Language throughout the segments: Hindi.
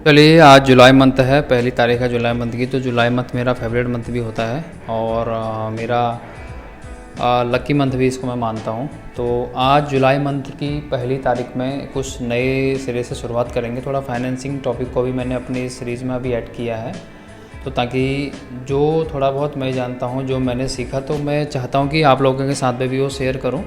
चलिए, आज जुलाई मंथ है, पहली तारीख है जुलाई मंथ की। तो जुलाई मंथ मेरा फेवरेट मंथ भी होता है और मेरा लकी मंथ भी इसको मैं मानता हूँ। तो आज जुलाई मंथ की पहली तारीख में कुछ नए सिरे से शुरुआत करेंगे। थोड़ा फाइनेंसिंग टॉपिक को भी मैंने अपनी सीरीज़ में अभी ऐड किया है, तो ताकि जो थोड़ा बहुत मैं जानता हूँ, जो मैंने सीखा, तो मैं चाहता हूँ कि आप लोगों के साथ में भी वो शेयर करूँ।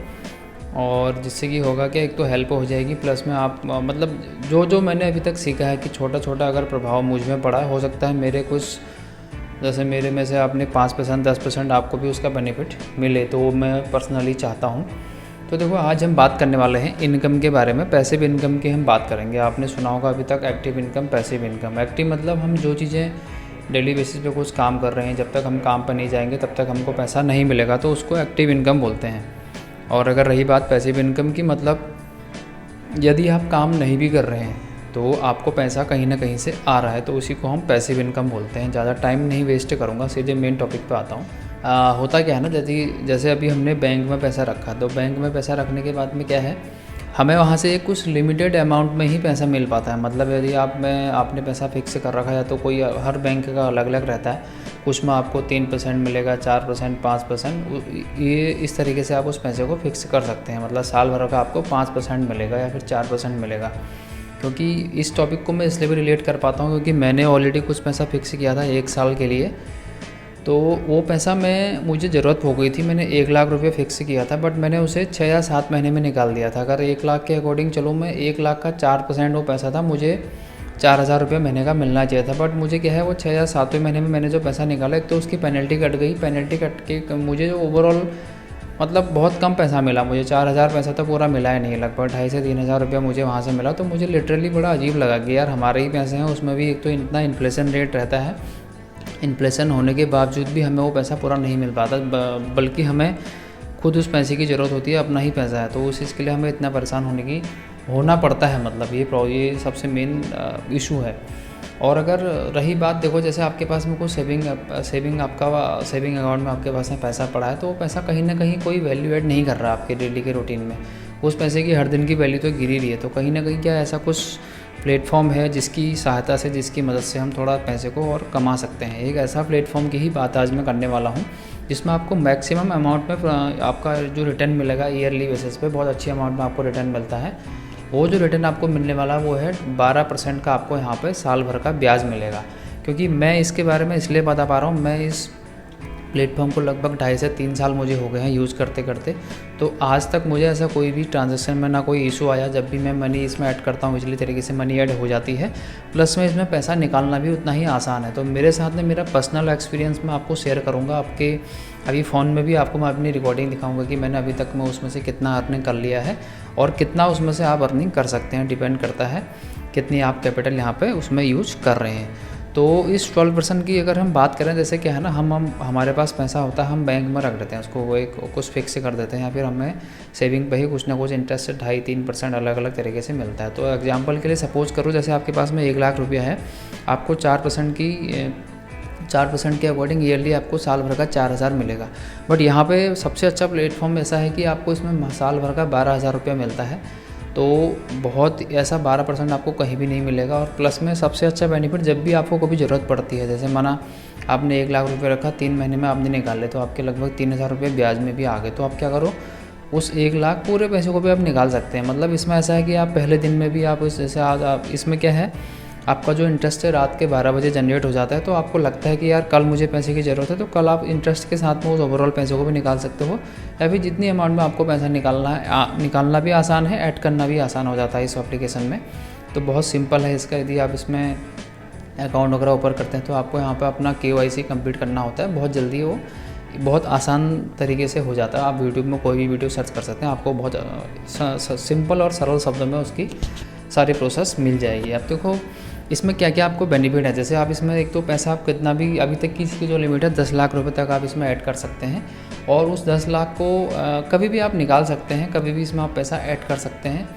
और जिससे कि होगा कि एक तो हेल्प हो जाएगी, प्लस में आप मतलब जो जो मैंने अभी तक सीखा है कि छोटा छोटा अगर प्रभाव मुझ में पड़ा है, हो सकता है मेरे कुछ, जैसे मेरे में से आपने 5% 10% आपको भी उसका बेनिफिट मिले, तो वो मैं पर्सनली चाहता हूँ। तो देखो, आज हम बात करने वाले हैं इनकम के बारे में। पैसिव इनकम की हम बात करेंगे। आपने सुना होगा अभी तक active income, passive income. Active मतलब हम जो चीज़ें डेली बेसिस पे कुछ काम कर रहे हैं, जब तक हम काम पर नहीं जाएंगे तब तक हमको पैसा नहीं मिलेगा, तो उसको एक्टिव इनकम बोलते हैं। और अगर रही बात पैसिव इनकम की, मतलब यदि आप काम नहीं भी कर रहे हैं तो आपको पैसा कहीं ना कहीं से आ रहा है, तो उसी को हम पैसिव इनकम बोलते हैं। ज़्यादा टाइम नहीं वेस्ट करूँगा, सीधे मेन टॉपिक पे आता हूँ। होता क्या है ना, जैसे अभी हमने बैंक में पैसा रखा, तो बैंक में पैसा रखने के बाद में क्या है, हमें वहाँ से कुछ लिमिटेड अमाउंट में ही पैसा मिल पाता है। मतलब यदि आपने पैसा फिक्स कर रखा है, तो कोई हर बैंक का अलग अलग रहता है। कुछ में आपको 3% मिलेगा, 4%, 5%, ये इस तरीके से आप उस पैसे को फिक्स कर सकते हैं। मतलब साल भर का आपको 5% मिलेगा या फिर 4% मिलेगा। क्योंकि इस टॉपिक को मैं इसलिए भी रिलेट कर पाता हूँ क्योंकि मैंने ऑलरेडी कुछ पैसा फिक्स किया था 1 साल के लिए। तो वो पैसा मुझे ज़रूरत हो गई थी, मैंने 1 लाख रुपये फ़िक्स किया था, बट मैंने उसे 6 या 7 महीने में निकाल दिया था। अगर 1 लाख के अकॉर्डिंग चलूँ, मैं 1 लाख का 4% वो पैसा था, मुझे 4,000 रुपये महीने का मिलना चाहिए था। बट मुझे क्या है, वो 6 या 7वें महीने में मैंने जो पैसा निकाला, एक तो उसकी पेनल्टी कट गई। पेनल्टी कट के मुझे जो ओवरऑल मतलब बहुत कम पैसा मिला। मुझे 4,000 पैसा तो पूरा मिला ही नहीं, लगभग 2,500 से 3,000 रुपया मुझे वहाँ से मिला। तो मुझे लिटरली बड़ा अजीब लगा कि यार, हमारे ही पैसे हैं, उसमें भी एक तो इतना इन्फ्लेशन रेट रहता है। इन्फ्लेशन होने के बावजूद भी हमें वो पैसा पूरा नहीं मिल पाता, बल्कि हमें खुद उस पैसे की ज़रूरत होती है, अपना ही पैसा है, तो उस चीज़ के लिए हमें इतना परेशान होना पड़ता है। मतलब ये सबसे मेन इशू है। और अगर रही बात, देखो, जैसे आपके पास में कोई सेविंग अकाउंट में आपके पास में पैसा पड़ा है, तो वो पैसा कहीं ना कहीं कोई वैल्यू ऐड नहीं कर रहा आपके डेली के रूटीन में। उस पैसे की हर दिन की वैल्यू तो गिर ही रही है। तो कहीं ना कहीं क्या ऐसा कुछ प्लेटफॉर्म है जिसकी सहायता से, जिसकी मदद से हम थोड़ा पैसे को और कमा सकते हैं। एक ऐसा प्लेटफॉर्म की ही बात आज मैं करने वाला हूँ जिसमें आपको मैक्सिमम अमाउंट में आपका जो रिटर्न मिलेगा ईयरली बेसिस पे, बहुत अच्छी अमाउंट में आपको रिटर्न मिलता है। वो जो रिटर्न आपको मिलने वाला वो है 12% का, आपको यहाँ पे साल भर का ब्याज मिलेगा। क्योंकि मैं इसके बारे में इसलिए बता पा रहा हूँ, मैं इस प्लेटफॉर्म को लगभग 2.5 से 3 साल मुझे हो गए हैं यूज़ करते करते। तो आज तक मुझे ऐसा कोई भी ट्रांजैक्शन में ना कोई इशू आया। जब भी मैं मनी इसमें ऐड करता हूँ, इजली तरीके से मनी ऐड हो जाती है, प्लस में इसमें पैसा निकालना भी उतना ही आसान है। तो मेरे साथ में मेरा पर्सनल एक्सपीरियंस मैं आपको शेयर करूँगा। आपके अभी फ़ोन में भी आपको मैं अपनी रिकॉर्डिंग दिखाऊँगा कि मैंने अभी तक में उसमें से कितना अर्निंग कर लिया है और कितना उसमें से आप अर्निंग कर सकते हैं। डिपेंड करता है कितनी आप कैपिटल यहाँ पे उसमें यूज कर रहे हैं। तो इस 12% की अगर हम बात करें, जैसे क्या है ना, हम हमारे पास पैसा होता है, हम बैंक में रख देते हैं उसको, वो एक कुछ फिक्स कर देते हैं, या फिर हमें सेविंग पे ही कुछ ना कुछ इंटरेस्ट 2.5-3% अलग अलग तरीके से मिलता है। तो एग्जांपल के लिए सपोज करो, जैसे आपके पास में 1 लाख रुपया है, आपको 4% के अकॉर्डिंग ईयरली आपको साल भर का 4,000 मिलेगा। बट यहाँ पे सबसे अच्छा प्लेटफॉर्म ऐसा है कि आपको इसमें साल भर का 12,000 रुपया मिलता है। तो बहुत ऐसा 12% आपको कहीं भी नहीं मिलेगा। और प्लस में सबसे अच्छा बेनिफिट, जब भी आपको कभी ज़रूरत पड़ती है, जैसे माना आपने 1 लाख रुपये रखा, 3 महीने में आपने निकाले, तो आपके लगभग 3,000 रुपये ब्याज में भी आ गए। तो आप क्या करो, उस 1 लाख पूरे पैसे को भी आप निकाल सकते हैं। मतलब इसमें ऐसा है कि आप पहले दिन में भी आप जैसे आज आप इसमें क्या है, आपका जो इंटरेस्ट है रात के 12 बजे जनरेट हो जाता है। तो आपको लगता है कि यार कल मुझे पैसे की ज़रूरत है, तो कल आप इंटरेस्ट के साथ में उस ओवरऑल पैसे को भी निकाल सकते हो। या फिर जितनी अमाउंट में आपको पैसा निकालना भी आसान है, ऐड करना भी आसान हो जाता है इस एप्लीकेशन में। तो बहुत सिंपल है इसका। यदि आप इसमें अकाउंट वगैरह ओपन करते हैं, तो आपको यहाँ पर अपना KYC कंप्लीट करना होता है। बहुत जल्दी वो बहुत आसान तरीके से हो जाता है। आप यूट्यूब में कोई भी वीडियो सर्च कर सकते हैं, आपको बहुत सिंपल और सरल शब्दों में उसकी सारी प्रोसेस मिल जाएगी। अब देखो इसमें क्या क्या आपको बेनिफिट है। जैसे आप इसमें एक तो पैसा आप कितना भी, अभी तक की इसकी जो लिमिट है 10 लाख रुपए तक आप इसमें ऐड कर सकते हैं, और उस 10 लाख को कभी भी आप निकाल सकते हैं, कभी भी इसमें आप पैसा ऐड कर सकते हैं।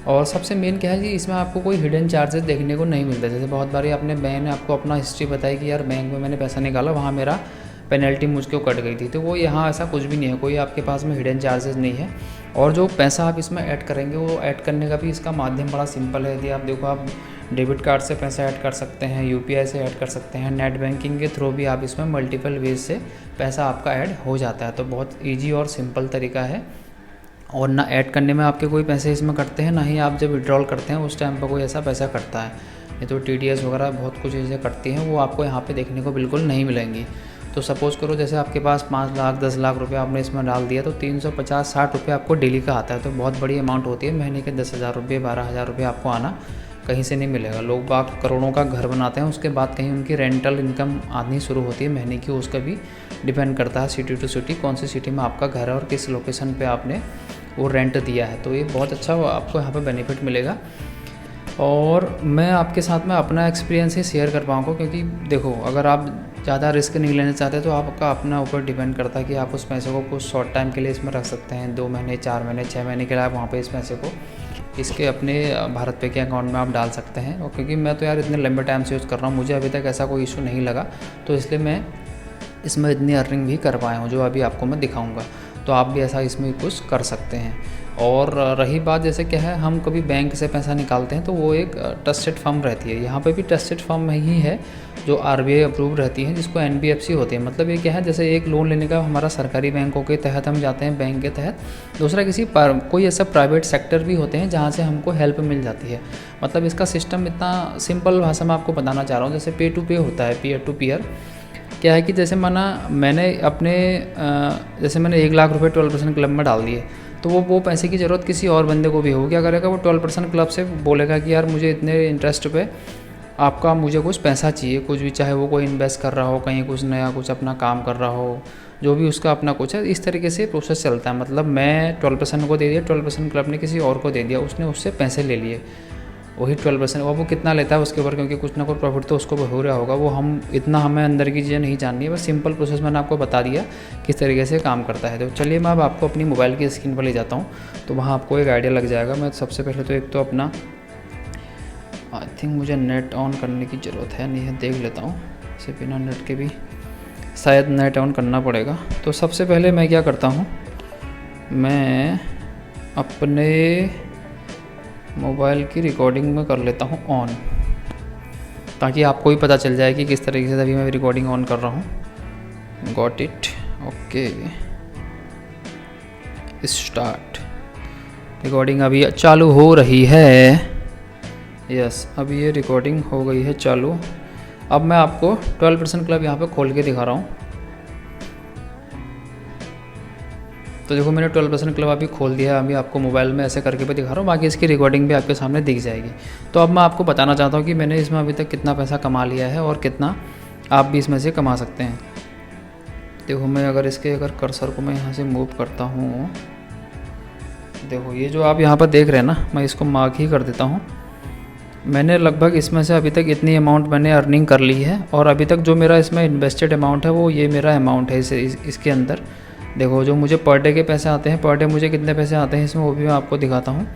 और सबसे मेन क्या है कि इसमें आपको कोई हिडन चार्जेस देखने को नहीं मिलता। जैसे बहुत बारी मैंने आपको अपना हिस्ट्री बताई कि यार बैंक में मैंने पैसा निकाला, वहाँ मेरा पेनल्टी मुझको कट गई थी, तो वो यहाँ ऐसा कुछ भी नहीं है, कोई आपके पास में हिडन चार्जेस नहीं है। और जो पैसा आप इसमें ऐड करेंगे, वो ऐड करने का भी इसका माध्यम बड़ा सिंपल है। यदि आप देखो, आप डेबिट कार्ड से पैसा ऐड कर सकते हैं, यूपीआई से ऐड कर सकते हैं, नेट बैंकिंग के थ्रू भी आप इसमें मल्टीपल वेज से पैसा आपका ऐड हो जाता है। तो बहुत ईजी और सिंपल तरीका है, और ना ऐड करने में आपके कोई पैसे इसमें कटते हैं, ना ही आप जब विड्रॉल करते हैं उस टाइम पर कोई ऐसा पैसा कटता है। ये तो TDS वगैरह बहुत कुछ चीज़ें कटती हैं, वो आपको यहाँ पे देखने को बिल्कुल नहीं मिलेंगी। तो सपोज़ करो जैसे आपके पास 5 लाख 10 लाख रुपये आपने इसमें डाल दिया, तो 350-60 रुपये आपको डेली का आता है। तो बहुत बड़ी अमाउंट होती है, महीने के 10,000 रुपये 12,000 रुपये आपको आना कहीं से नहीं मिलेगा। लोग बाग करोड़ों का घर बनाते हैं, उसके बाद कहीं उनकी रेंटल इनकम आनी शुरू होती है महीने की, उसका भी डिपेंड करता है सिटी टू सिटी, कौन सी सिटी में आपका घर है और किस लोकेशन पे आपने वो रेंट दिया है। तो ये बहुत अच्छा आपको यहाँ पे बेनिफिट मिलेगा। और मैं आपके साथ में अपना एक्सपीरियंस ही शेयर कर पाऊँगा, क्योंकि देखो अगर आप ज़्यादा रिस्क नहीं लेना चाहते तो आपका अपना ऊपर डिपेंड करता है कि आप उस पैसे को कुछ शॉर्ट टाइम के लिए इसमें रख सकते हैं, 2 महीने 4 महीने 6 महीने के लिए आप वहाँ पे इस पैसे को इसके अपने भारत पे के अकाउंट में आप डाल सकते हैं। और क्योंकि मैं तो यार इतने लंबे टाइम से यूज़ कर रहा हूँ, मुझे अभी तक ऐसा कोई इशू नहीं लगा, तो इसलिए मैं इसमें इतनी अर्निंग भी कर पाया हूँ जो अभी आपको मैं दिखाऊँगा। तो आप भी ऐसा इसमें कुछ कर सकते हैं। और रही बात जैसे क्या है, हम कभी बैंक से पैसा निकालते हैं तो वो एक ट्रस्टेड फर्म रहती है, यहाँ पे भी ट्रस्टेड फर्म ही है जो RBI अप्रूव रहती है, जिसको NBFC होती है। मतलब ये क्या है, जैसे एक लोन लेने का हमारा सरकारी बैंकों के तहत हम जाते हैं बैंक के तहत, दूसरा किसी कोई ऐसा प्राइवेट सेक्टर भी होते हैं जहाँ से हमको हेल्प मिल जाती है। मतलब इसका सिस्टम इतना सिंपल भाषा में आपको बताना चाह रहा हूँ, जैसे पे टू पे होता है, पीयर टू पीयर। क्या है कि जैसे मैंने अपने जैसे मैंने 1 लाख रुपये 12% क्लब में डाल दिए, तो वो पैसे की ज़रूरत किसी और बंदे को भी हो, क्या करेगा वो 12% क्लब से बोलेगा कि यार मुझे इतने इंटरेस्ट पे आपका मुझे कुछ पैसा चाहिए, कुछ भी, चाहे वो कोई इन्वेस्ट कर रहा हो, कहीं कुछ नया कुछ अपना काम कर रहा हो, जो भी उसका अपना कुछ है, इस तरीके से प्रोसेस चलता है। मतलब मैं 12% को दे दिया, 12% क्लब ने किसी और को दे दिया, उसने उससे पैसे ले लिए, वही 12%। वो कितना लेता है उसके ऊपर, क्योंकि कुछ ना कुछ प्रॉफिट तो उसको हो रहा होगा, वो हमें अंदर की चीज़ें नहीं जाननी है, बस सिंपल प्रोसेस मैंने आपको बता दिया किस तरीके से काम करता है। तो चलिए मैं अब आपको अपनी मोबाइल की स्क्रीन पर ले जाता हूँ, तो वहाँ आपको एक आइडिया लग जाएगा। मैं सबसे पहले तो एक तो अपना आई थिंक मुझे नेट ऑन करने की ज़रूरत है, नहीं है, देख लेता हूँ। इसे बिना नेट के भी शायद नेट ऑन करना पड़ेगा। तो सबसे पहले मैं क्या करता हूँ, मैं अपने मोबाइल की रिकॉर्डिंग में कर लेता हूँ ऑन, ताकि आपको भी पता चल जाए कि किस तरीके से अभी मैं रिकॉर्डिंग ऑन कर रहा हूँ। Got it, okay, start. Recording अभी चालू हो रही है। यस, अभी ये रिकॉर्डिंग हो गई है चालू। अब मैं आपको 12% क्लब यहाँ पे खोल के दिखा रहा हूँ। तो देखो मैंने 12% क्लब अभी खोल दिया है, अभी आपको मोबाइल में ऐसे करके भी दिखा रहा हूँ, बाकी इसकी रिकॉर्डिंग भी आपके सामने दिख जाएगी। तो अब मैं आपको बताना चाहता हूँ कि मैंने इसमें अभी तक कितना पैसा कमा लिया है और कितना आप भी इसमें से कमा सकते हैं। देखो मैं अगर कर्सर को मैं यहाँ से मूव करता हूँ, देखो ये जो आप यहाँ पर देख रहे हैं ना, मैं इसको मार्क ही कर देता हूँ। मैंने लगभग इसमें से अभी तक इतनी अमाउंट मैंने अर्निंग कर ली है, और अभी तक जो मेरा इसमें इन्वेस्टेड अमाउंट है वो ये मेरा अमाउंट है इसके अंदर। देखो जो मुझे पर डे के पैसे आते हैं, पर डे मुझे कितने पैसे आते हैं इसमें, वो भी मैं आपको दिखाता हूँ।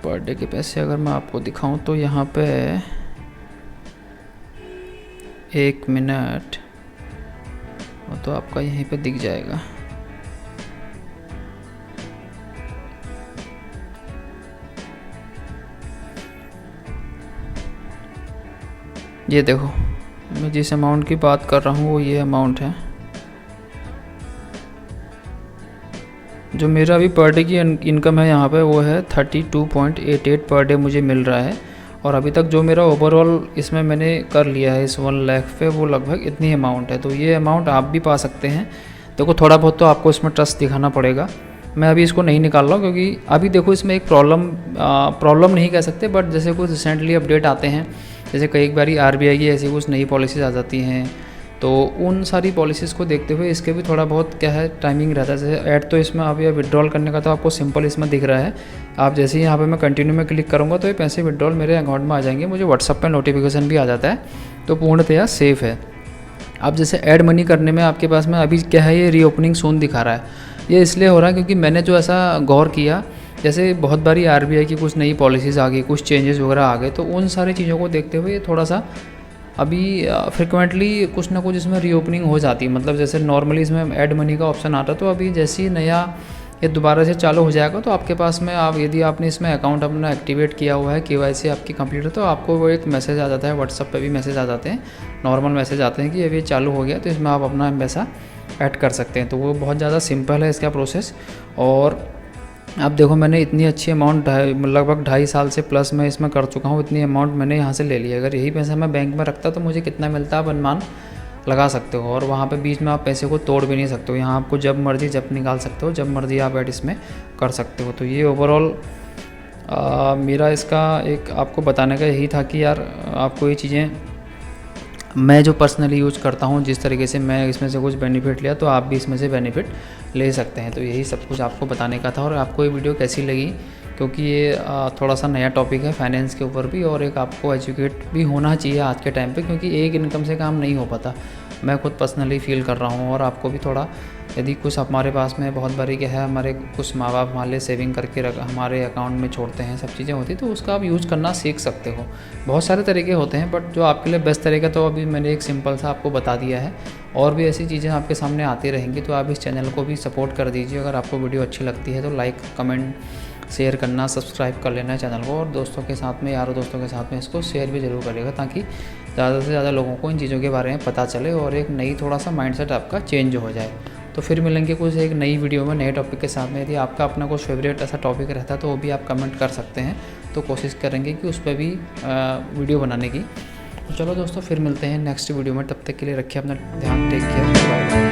पर डे के पैसे अगर मैं आपको दिखाऊँ तो यहाँ पे 1 मिनट, वो तो आपका यहीं पे दिख जाएगा। ये देखो मैं जिस अमाउंट की बात कर रहा हूँ वो ये अमाउंट है। जो मेरा अभी पर डे की इनकम है यहाँ पे वो है 32.88 पर डे मुझे मिल रहा है। और अभी तक जो मेरा ओवरऑल इसमें मैंने कर लिया है इस 1 लाख पे, वो लगभग इतनी अमाउंट है। तो ये अमाउंट आप भी पा सकते हैं। देखो थोड़ा बहुत तो आपको इसमें ट्रस्ट दिखाना पड़ेगा। मैं अभी इसको नहीं निकाल रहा हूँ क्योंकि अभी देखो इसमें एक प्रॉब्लम नहीं कह सकते, बट जैसे कुछ रिसेंटली अपडेट आते हैं, जैसे कई बार RBI की ऐसी कुछ नई पॉलिसीज़ आ जाती हैं, तो उन सारी पॉलिसीज़ को देखते हुए इसके भी थोड़ा बहुत क्या है टाइमिंग रहता है। जैसे ऐड तो इसमें अभी विड्रॉल करने का तो आपको सिंपल इसमें दिख रहा है। आप जैसे ही यहाँ पे मैं कंटिन्यू में क्लिक करूँगा तो ये पैसे विड्रॉल मेरे अकाउंट में आ जाएंगे, मुझे व्हाट्सअप पे नोटिफिकेशन भी आ जाता है, तो पूर्णतया सेफ़ है। अब जैसे ऐड मनी करने में आपके पास में अभी क्या है, ये रीओपनिंग सून दिखा रहा है। ये इसलिए हो रहा है क्योंकि मैंने जो ऐसा गौर किया, जैसे बहुत बारी RBI की कुछ नई पॉलिसीज़ आ गई, कुछ चेंजेस वगैरह आ गए, तो उन सारी चीज़ों को देखते हुए थोड़ा सा अभी फ्रिक्वेंटली कुछ ना कुछ इसमें रीओपनिंग हो जाती है। मतलब जैसे नॉर्मली इसमें ऐड मनी का ऑप्शन आता है, तो अभी जैसे ही नया ये दोबारा से चालू हो जाएगा। तो आपके पास में आप यदि आपने इसमें अकाउंट अपना एक्टिवेट किया हुआ है, KYC आपकी कंप्लीट है, तो आपको वो एक मैसेज आ जाता है, व्हाट्सअप पे भी मैसेज आ जाते हैं, नॉर्मल मैसेज आते हैं कि अब ये चालू हो गया, तो इसमें आप अपना पैसा ऐड कर सकते हैं। तो वो बहुत ज़्यादा सिंपल है इसका प्रोसेस। और अब देखो मैंने इतनी अच्छी अमाउंट लगभग 2.5 साल से प्लस मैं इसमें कर चुका हूँ, इतनी अमाउंट मैंने यहाँ से ले ली है। अगर यही पैसा मैं बैंक में रखता तो मुझे कितना मिलता, आप अनुमान लगा सकते हो। और वहाँ पे बीच में आप पैसे को तोड़ भी नहीं सकते हो, यहाँ आपको जब मर्ज़ी जब निकाल सकते हो, जब मर्ज़ी आप ऐड इसमें कर सकते हो। तो ये ओवरऑल मेरा इसका एक आपको बताने का यही था कि यार आपको ये चीज़ें मैं जो पर्सनली यूज़ करता हूँ, जिस तरीके से मैं इसमें से कुछ बेनिफिट लिया, तो आप भी इसमें से बेनिफिट ले सकते हैं। तो यही सब कुछ आपको बताने का था। और आपको ये वीडियो कैसी लगी, क्योंकि ये थोड़ा सा नया टॉपिक है फाइनेंस के ऊपर भी, और एक आपको एजुकेट भी होना चाहिए आज के टाइम पे, क्योंकि एक इनकम से काम नहीं हो पाता, मैं खुद पर्सनली फ़ील कर रहा हूँ। और आपको भी थोड़ा, यदि कुछ हमारे पास में बहुत बारी क्या है, हमारे कुछ माँ बाप हमारे लिए सेविंग करके हमारे अकाउंट में छोड़ते हैं, सब चीज़ें होती, तो उसका आप यूज़ करना सीख सकते हो। बहुत सारे तरीके होते हैं, बट जो आपके लिए बेस्ट तरीका, तो अभी मैंने एक सिंपल सा आपको बता दिया है। और भी ऐसी चीज़ें आपके सामने आती रहेंगी, तो आप इस चैनल को भी सपोर्ट कर दीजिए। अगर आपको वीडियो अच्छी लगती है तो लाइक, कमेंट, शेयर करना, सब्सक्राइब कर लेना है चैनल को, और दोस्तों के साथ में, यारों दोस्तों के साथ में इसको शेयर भी ज़रूर करिएगा, ताकि ज़्यादा से ज़्यादा लोगों को इन चीज़ों के बारे में पता चले और एक नई थोड़ा सा माइंडसेट आपका चेंज हो जाए। तो फिर मिलेंगे कुछ एक नई वीडियो में, नए टॉपिक के साथ में। यदि आपका अपना कुछ फेवरेट ऐसा टॉपिक रहता है तो वो भी आप कमेंट कर सकते हैं, तो कोशिश करेंगे कि उस पर भी वीडियो बनाने की। तो चलो दोस्तों, फिर मिलते हैं नेक्स्ट वीडियो में। तब तक के लिए रखिए अपना ध्यान, टेक केयर, बाय बाय।